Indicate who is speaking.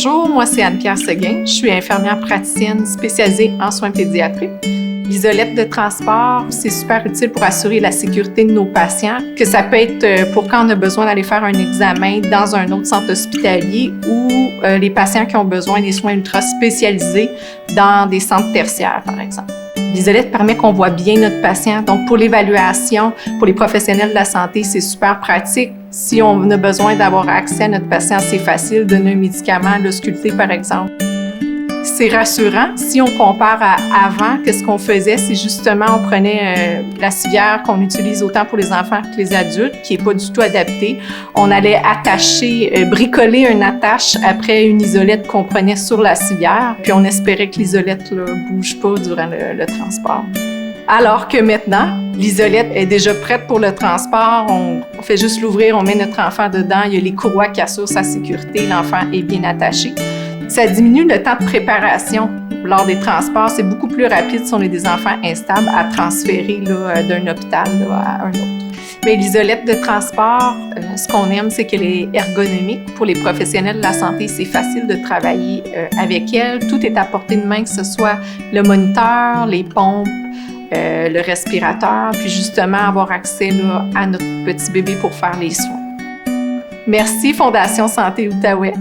Speaker 1: Bonjour, moi c'est Anne-Pierre Seguin. Je suis infirmière praticienne spécialisée en soins pédiatriques. L'isolette de transport, c'est super utile pour assurer la sécurité de nos patients, que ça peut être pour quand on a besoin d'aller faire un examen dans un autre centre hospitalier ou les patients qui ont besoin des soins ultra spécialisés dans des centres tertiaires, par exemple. L'isolette permet qu'on voit bien notre patient. Donc, pour l'évaluation, pour les professionnels de la santé, c'est super pratique. Si on a besoin d'avoir accès à notre patient, c'est facile. Donner un médicament, l'ausculter, par exemple. C'est rassurant. Si on compare à avant, qu'est-ce qu'on faisait? C'est justement, on prenait la civière qu'on utilise autant pour les enfants que les adultes, qui n'est pas du tout adaptée. On allait attacher, bricoler une attache après une isolette qu'on prenait sur la civière, puis on espérait que l'isolette ne bouge pas durant le transport. Alors que maintenant, l'isolette est déjà prête pour le transport. On fait juste l'ouvrir, on met notre enfant dedans. Il y a les courroies qui assurent sa sécurité. L'enfant est bien attaché. Ça diminue le temps de préparation lors des transports. C'est beaucoup plus rapide si on est des enfants instables à transférer d'un hôpital à un autre. Mais l'isolette de transport, ce qu'on aime, c'est qu'elle est ergonomique. Pour les professionnels de la santé, c'est facile de travailler avec elle. Tout est à portée de main, que ce soit le moniteur, les pompes, le respirateur, puis justement avoir accès à notre petit bébé pour faire les soins. Merci Fondation Santé Outaouais.